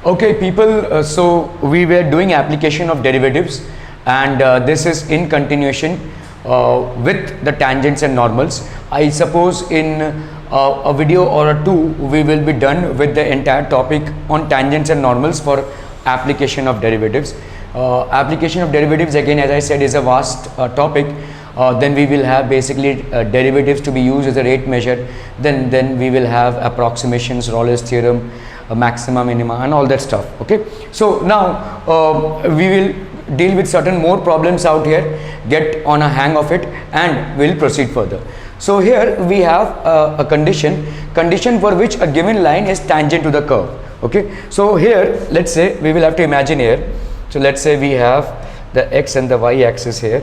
Okay, people, so we were doing application of derivatives, and this is in continuation with the tangents and normals. I suppose in a video or two we will be done with the entire topic on tangents and normals for application of derivatives. Application of derivatives, again, as I said, is a vast topic. Then we will have basically derivatives to be used as a rate measure. Then we will have approximations, Rolle's theorem, maxima, minima, and all that stuff. Okay, so now we will deal with certain more problems out here, get on a hang of it, and we'll proceed further. So here we have a condition for which a given line is tangent to the curve. Okay, so here let's say we will have to imagine here. So let's say we have the x and the y axis here.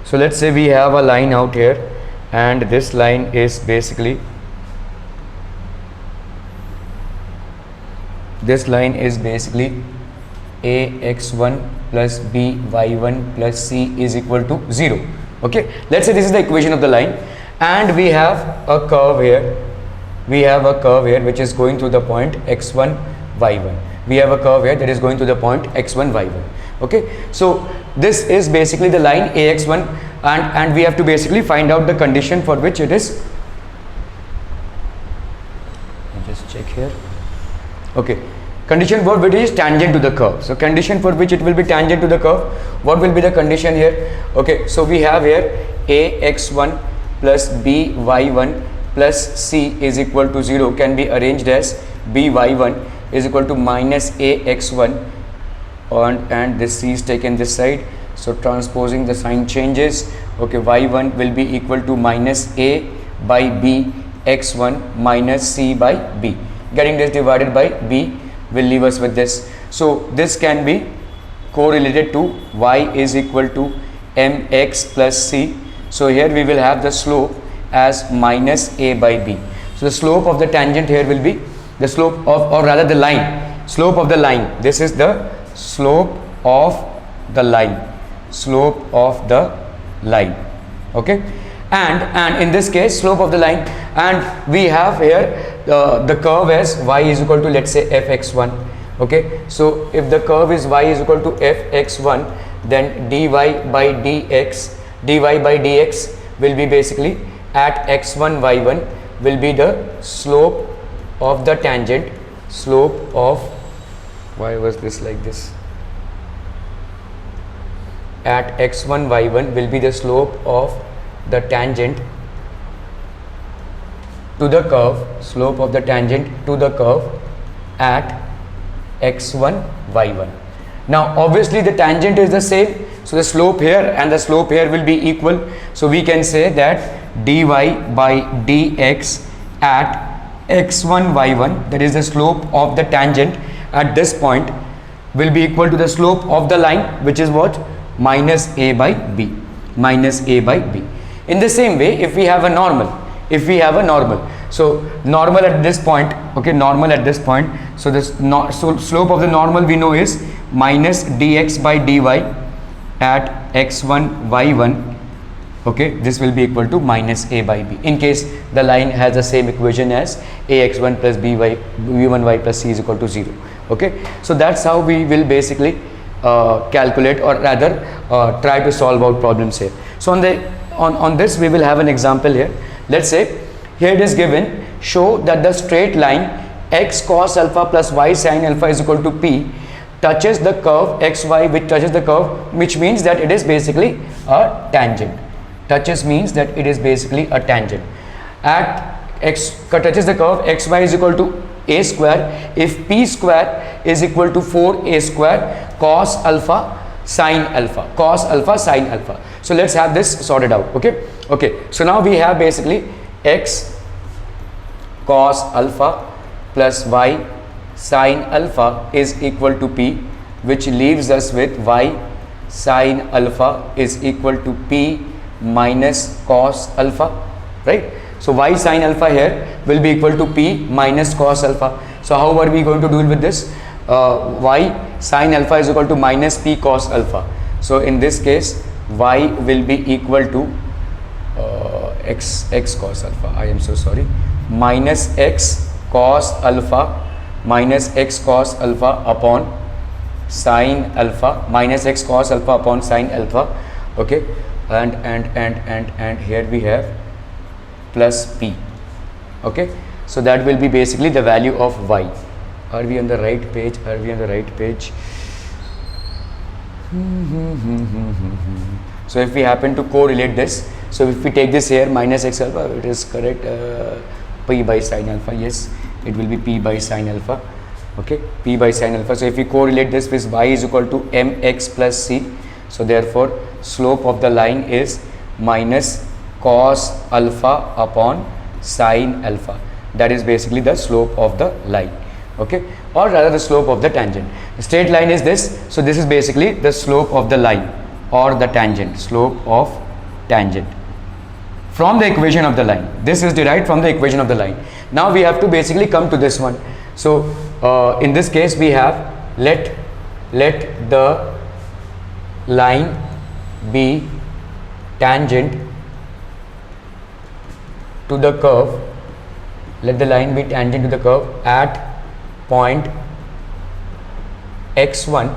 So let's say we have a line out here, and this line is basically ax1 plus by1 plus c is equal to 0. Okay, let's say this is the equation of the line, and we have a curve here. We have a curve here which is going through the point x1 y1. We have a curve here that is going to the point x1 y1. Okay, so this is basically the line ax1, and we have to basically find out the condition for which it is. Just check here. Okay, condition for which it is tangent to the curve. So condition for which it will be tangent to the curve, what will be the condition here? Okay, so we have here ax1 plus by1 plus c is equal to 0 can be arranged as by1 is equal to minus ax1, and this c is taken this side, so transposing the sign changes. Okay, y1 will be equal to minus a by b x1 minus c by b. Getting this divided by b will leave us with this. So this can be correlated to y is equal to mx plus c. So here we will have the slope as minus a by b. So the slope of the tangent here will be the slope of, or rather the line, slope of the line. This is the slope of the line, okay, and in this case slope of the line, and we have here the curve as y is equal to, let's say, fx1. Okay, so if the curve is y is equal to fx1, then dy by dx will be basically at x1 y1 will be the slope of the tangent, why was this like this? At x1 y1 will be the slope of the tangent to the curve, at x1 y1. Now obviously the tangent is the same, so the slope here and the slope here will be equal. So we can say that dy by dx at x1 y1, that is the slope of the tangent at this point, will be equal to the slope of the line, which is what? Minus a by b. In the same way, if we have a normal, so normal at this point, okay, so this slope of the normal we know is minus dx by dy at x1 y1. Okay, this will be equal to minus a by b, in case the line has the same equation as ax1 plus b1y plus c is equal to 0. Okay, so that's how we will basically calculate, or rather try to solve out problems here. So on this we will have an example here. Let's say here it is given, show that the straight line x cos alpha plus y sin alpha is equal to p touches the curve xy, which means that it is basically a tangent. Touches means that it is basically a tangent. At x touches the curve xy is equal to a square if p square is equal to 4a square cos alpha sin alpha. So let's have this sorted out. Okay, so now we have basically x cos alpha plus y sin alpha is equal to p, which leaves us with y sin alpha is equal to p minus cos alpha, right? So y sin alpha here will be equal to p minus cos alpha. So how are we going to deal with this? Y sin alpha is equal to minus p cos alpha. So in this case y will be equal to x cos alpha, I am so sorry, minus x cos alpha minus x cos alpha upon sine alpha minus x cos alpha upon sine alpha. Okay, and here we have plus p. Okay, so that will be basically the value of y. Are we on the right page? Are we on the right page? So if we happen to correlate this, so if we take this here minus x alpha, it is correct, p by sine alpha. Yes, it will be p by sine alpha. Okay, p by sine alpha. So if we correlate this with y is equal to mx plus c, so therefore slope of the line is minus cos alpha upon sine alpha. That is basically the slope of the line. Okay, or rather the slope of the tangent. The straight line is this, so this is basically the slope of the line or the tangent, slope of tangent from the equation of the line. This is derived from the equation of the line. Now we have to basically come to this one. So in this case we have let the line be tangent to the curve, let the line be tangent to the curve at point x1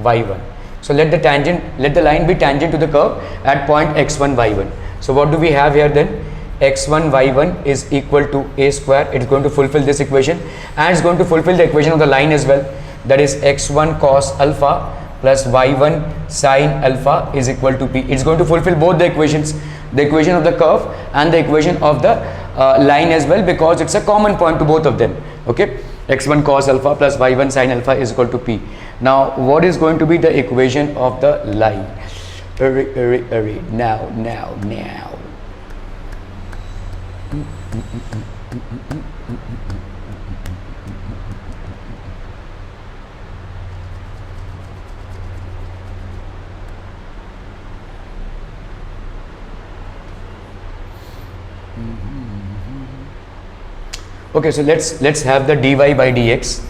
y1. So let the line be tangent to the curve at point x1 y1. So what do we have here then? x1 y1 is equal to a square. It is going to fulfill this equation and it's going to fulfill the equation of the line as well. That is x1 cos alpha plus y1 sine alpha is equal to p. It's going to fulfill both the equations, the equation of the curve and the equation of the line as well, because it's a common point to both of them. Okay, x1 cos alpha plus y1 sine alpha is equal to p. Now what is going to be the equation of the line? Now okay, so let's have the dy by dx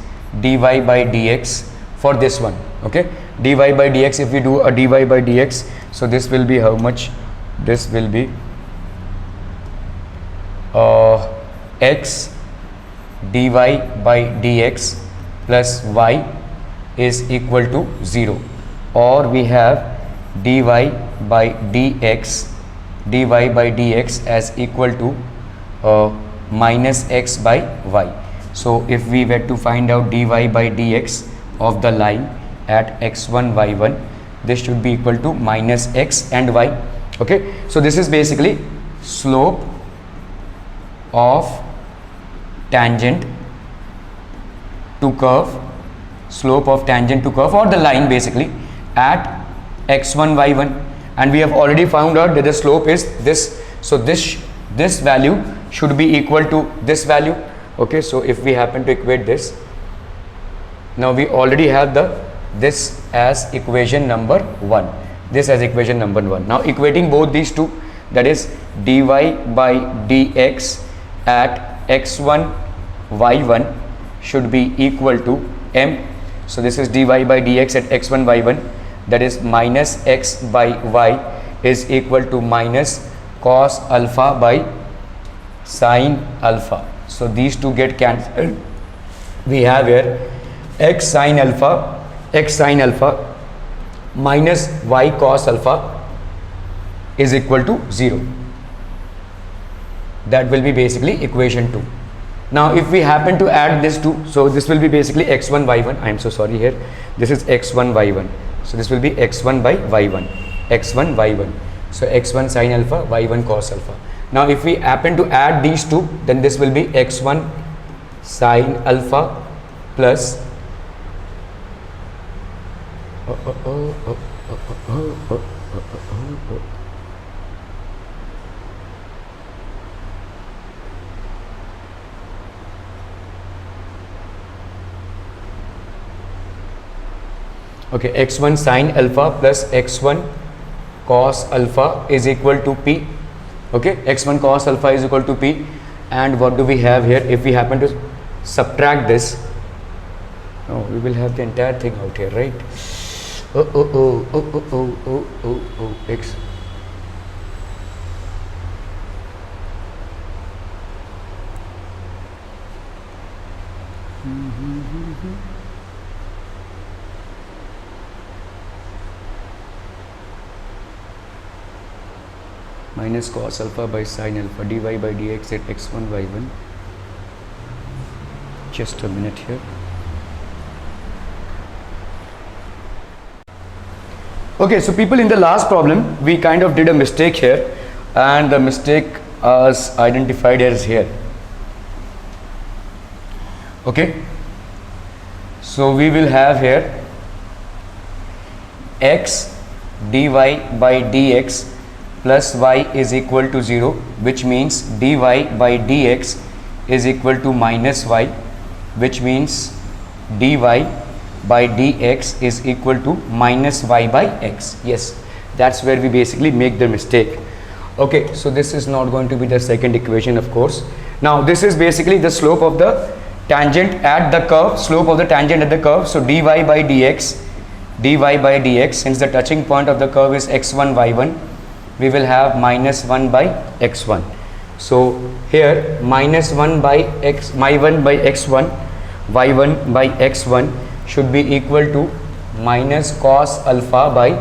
for this one. Okay, dy by dx, if we do a dy by dx, so this will be how much? This will be x dy by dx plus y is equal to 0, or we have dy by dx as equal to minus x by y. So if we were to find out dy by dx of the line at x1 y1, this should be equal to minus x and y. Okay, so this is basically slope of tangent to curve, slope of tangent to curve or the line basically at x1 y1, and we have already found out that the slope is this. So this value should be equal to this value. Okay, so if we happen to equate this, now we already have this as equation number 1, this as equation number 1. Now equating both these two, that is dy by dx at x1 y1 should be equal to m. So this is dy by dx at x1 y1, that is minus x by y is equal to minus cos alpha by sine alpha. So these two get cancelled. We have here x sine alpha minus y cos alpha is equal to 0. That will be basically equation 2. Now if we happen to add this 2, so this will be basically x1 y1. I am so sorry, here this is x1 y1, so this will be x1 by y1, x1 y1. So x1 sine alpha, y1 cos alpha. Now if we happen to add these two, then this will be x1 sine alpha plus okay, x1 sine alpha plus x1 cos alpha is equal to p. Okay, x1 cos alpha is equal to p, and what do we have here? If we happen to subtract this, no, we will have the entire thing out here, right? X. minus cos alpha by sin alpha dy by dx at x1 y1. Just a minute here. Okay, so people, in the last problem we kind of did a mistake here, and the mistake as identified as here. Okay, so we will have here x dy by dx plus y is equal to 0, which means dy by dx is equal to minus y, which means dy by dx is equal to minus y by x. Yes, that's where we basically make the mistake. Okay, so this is not going to be the second equation, of course. Now this is basically the slope of the tangent at the curve, slope of the tangent at the curve. So dy by dx, since the touching point of the curve is x1 y1, we will have minus 1 by x1. So here minus 1 by x, y1 by x1, y1 by x1 should be equal to minus cos alpha by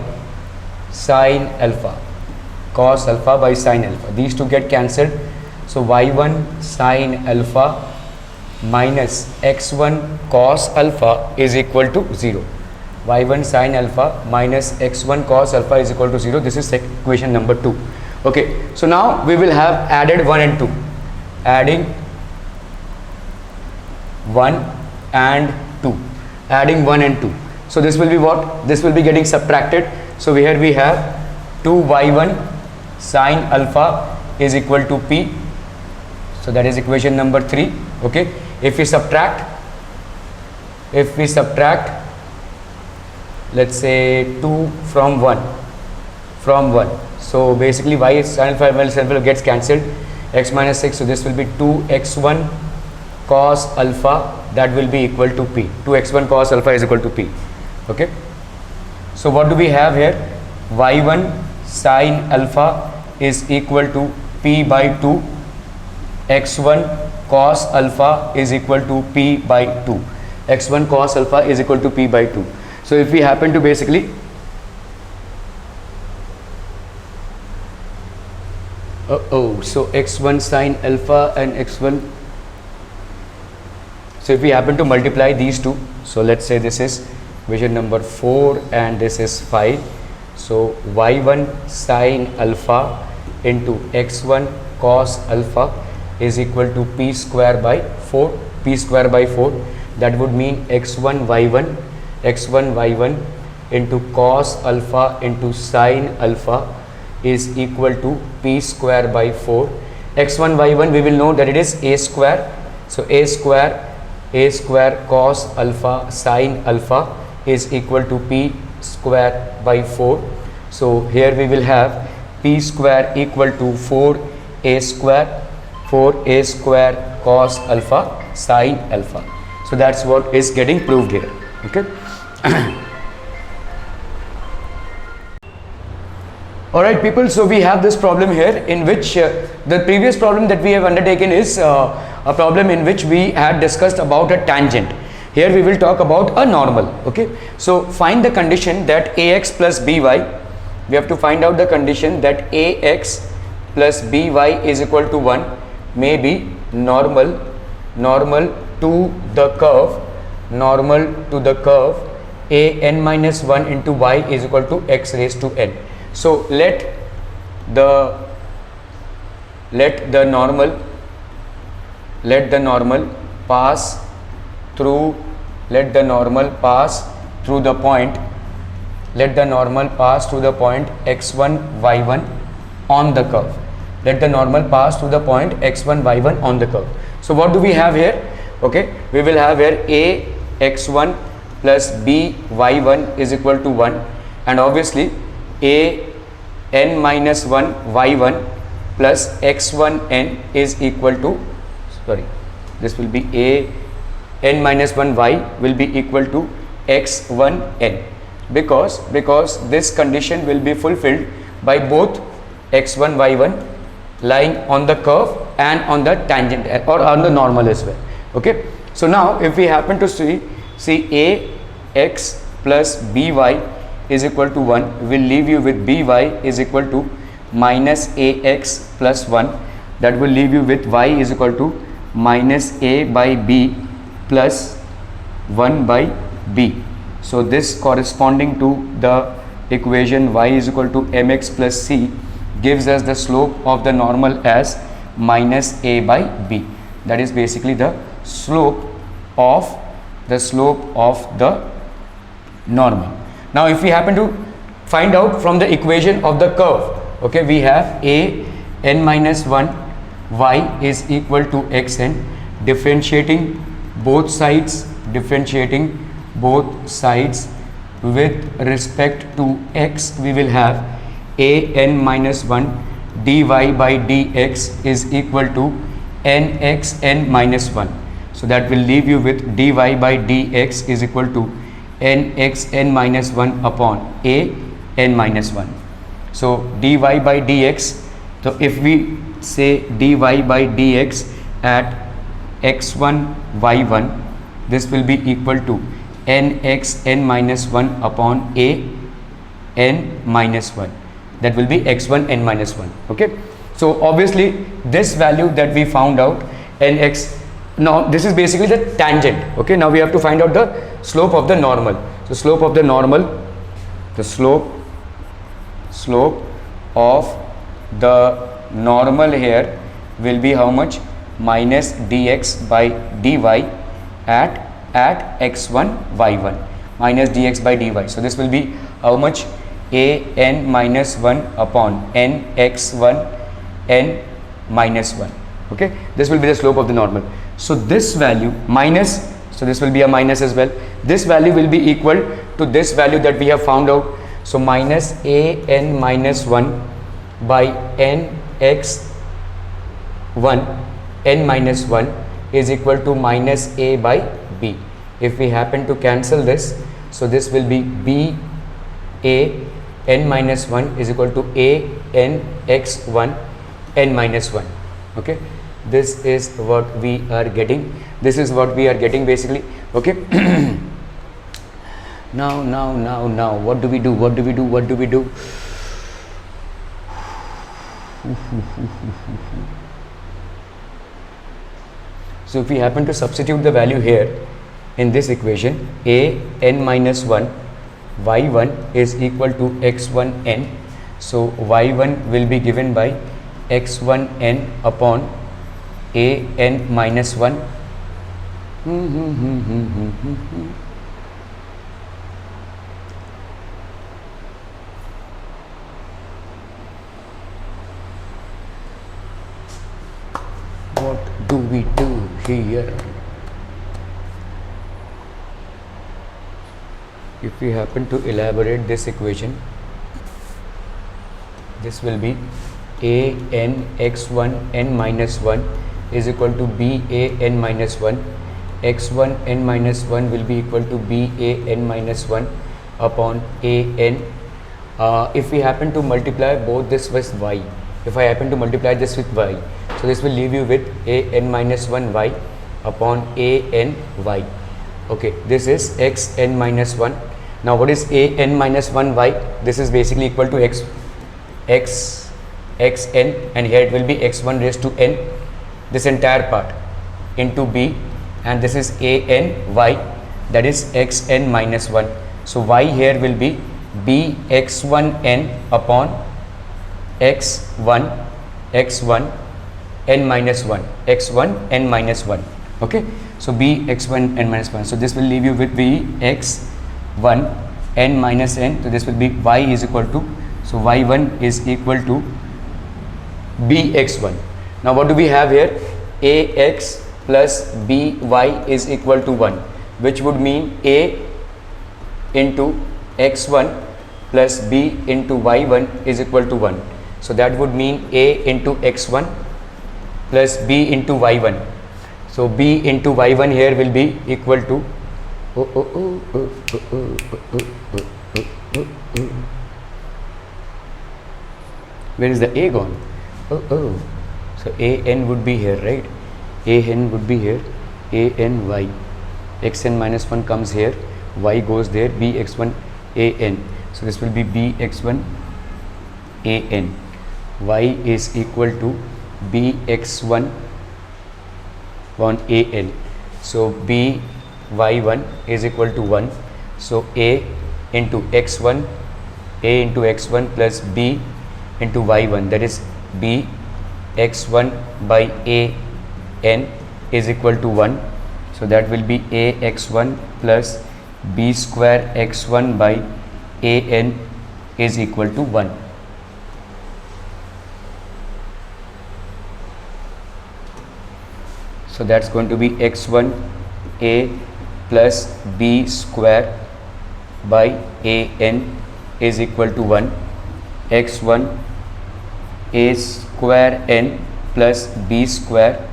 sin alpha, cos alpha by sin alpha. These two get cancelled. So y1 sin alpha minus x1 cos alpha is equal to 0. y1 sin alpha minus x1 cos alpha is equal to 0. This is equation number 2. Okay, so now we will have added 1 and 2, adding 1 and 2, adding 1 and 2. So this will be what? This will be getting subtracted. So here we have 2y1 sin alpha is equal to p. So that is equation number 3. Okay, if we subtract, let's say 2 from 1, so basically y sin alpha gets cancelled, x minus 6, so this will be 2x1 cos alpha, that will be equal to p. 2x1 cos alpha is equal to p. Okay, so what do we have here? y1 sin alpha is equal to p by 2, x1 cos alpha is equal to p by 2, x1 cos alpha is equal to p by 2. So if we happen to basically so x1 sin alpha and x1, so if we happen to multiply these two, so let's say this is equation number 4 and this is 5. So y1 sin alpha into x1 cos alpha is equal to p square by 4, that would mean x1 y1 into cos alpha into sin alpha is equal to p square by 4. x1 y1 we will know that it is a square, so a square cos alpha sin alpha is equal to p square by 4. So here we will have p square equal to 4a square cos alpha sin alpha. So that's what is getting proved here. Okay. Alright people, so we have this problem here in which the previous problem that we have undertaken is a problem in which we had discussed about a tangent. Here we will talk about a normal. Okay, so find the condition that ax plus by, we have to find out the condition that ax plus by is equal to 1 may be normal to the curve a n minus 1 into y is equal to x raised to n. So let the normal pass through the point x1 y1 on the curve. Let the normal pass through the point x1 y1 on the curve. So what do we have here? Okay, we will have here a x1 plus b y1 is equal to 1, and obviously a n minus 1 y1 plus x1 n is equal to, this will be a n minus 1 y will be equal to x1 n, because this condition will be fulfilled by both x1 y1 lying on the curve and on the tangent or on the normal as well. Okay, so now if we happen to see See, ax plus by is equal to 1 will leave you with by is equal to minus ax plus 1. That will leave you with y is equal to minus a by b plus 1 by b. So this corresponding to the equation y is equal to mx plus c gives us the slope of the normal as minus a by b. That is basically the slope of the normal. Now if we happen to find out from the equation of the curve, okay, we have a n minus 1 y is equal to xn. Differentiating both sides with respect to x, we will have a n minus 1 dy by dx is equal to nx n minus 1. So that will leave you with dy by dx is equal to nx n minus 1 upon a n minus 1. So dy by dx, so if we say dy by dx at x1 y1, this will be equal to nx n minus 1 upon a n minus 1. That will be x1 n minus 1. Okay, so obviously this value that we found out, nx, now this is basically the tangent. Okay, now we have to find out the slope of the normal. So slope of the normal, the slope of the normal here will be how much? Minus dx by dy at x1 y1 minus dx by dy. So this will be how much? A n minus 1 upon n x1 n minus 1. Okay, this will be the slope of the normal. So this value minus, so this will be a minus as well. This value will be equal to this value that we have found out. So minus a n minus 1 by n x1 n minus 1 is equal to minus a by b. If we happen to cancel this, so this will be b a n minus 1 is equal to a n x1 n minus 1. Okay, this is what we are getting. This is what we are getting basically. Okay. Now what do we do? So if we happen to substitute the value here in this equation, a n minus 1 y1 is equal to x1 n. So y1 will be given by x1 n upon a n minus 1. What do we do here? If we happen to elaborate this equation, this will be a n x1 n minus 1 is equal to b a n minus 1. x1 n minus 1 will be equal to b a n minus 1 upon a n. If we happen to multiply both this with y, if I happen to multiply this with y, so this will leave you with a n minus 1 y upon a n y. Okay, this is x n minus 1. Now what is a n minus 1 y? This is basically equal to x n, and here it will be x1 raised to n, this entire part, into b, and this is a n y, that is x n minus 1. So y here will be b x1 n upon x1 n minus 1, x1 n minus 1. Okay, so b x1 n minus 1. So this will leave you with b x1 n minus n. So this will be y is equal to, so y1 is equal to b x1. Now what do we have here? ax plus by is equal to 1, which would mean a into x1 plus b into y1 is equal to 1. So that would mean a into x1 plus b into y1. So b into y1 here will be equal to where is the a gone? So a n would be here, right? A n would be here, a n y, xn minus 1 comes here, y goes there, bx1 an. So this will be bx1 an. Y is equal to bx1 on an. So by1 is equal to 1. So a into x1 plus b into y1, that is b x1 by a n is equal to 1. So that will be a x1 plus b square x1 by a n is equal to 1. So that's going to be x1 a plus b square by a n is equal to 1. x1 a square n plus b square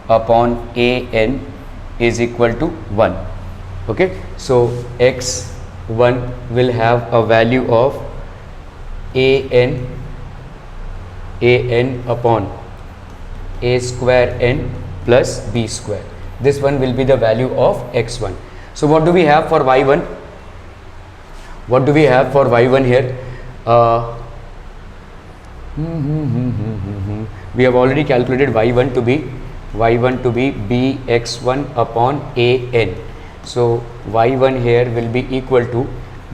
upon a n is equal to 1. Okay, so x1 will have a value of a n upon a square n plus b square. This one will be the value of x1. So what do we have for y1? What do we have for y1 here? We have already calculated y1 to be bx1 upon a n. So y1 here will be equal to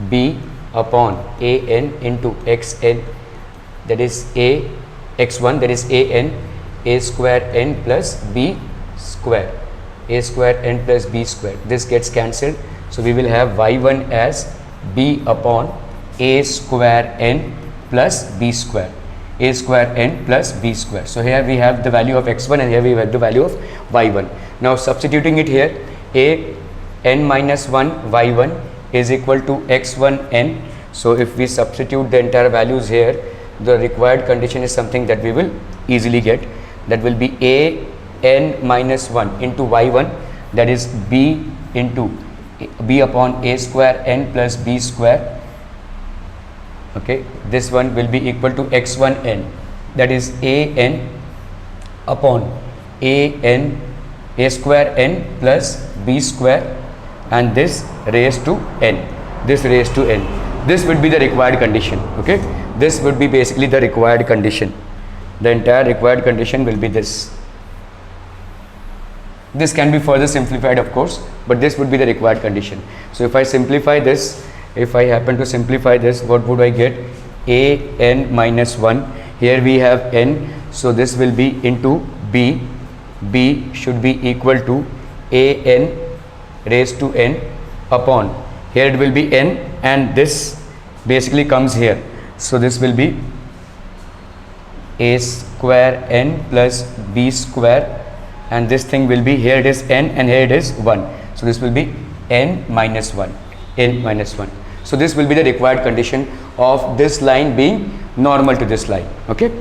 b upon a n into xn, that is a x1, that is a n, a square n plus b square, a square n plus b square. This gets cancelled, so we will have y1 as b upon a square n plus b square, a square n plus b square. So here we have the value of x1 and here we have the value of y1. Now substituting it here, a n minus 1 y1 is equal to x1 n. So if we substitute the entire values here, the required condition is something that we will easily get. That will be a n minus 1 into y1, that is b into b upon a square n plus b square. Okay, this one will be equal to x1 n, that is a n upon a n, a square n plus b square, and this raised to n, this raised to n. This would be the required condition. Okay, this would be basically the required condition. The entire required condition will be this. This can be further simplified, of course, but this would be the required condition. So if I simplify this, if I happen to simplify this, what would I get? A n minus 1. Here we have n, so this will be into b. B should be equal to a n raised to n upon, here it will be n, and this basically comes here. So this will be a square n plus b square, and this thing will be, here it is n and here it is 1. So this will be n minus 1, n minus 1. So this will be the required condition of this line being normal to this line. Okay.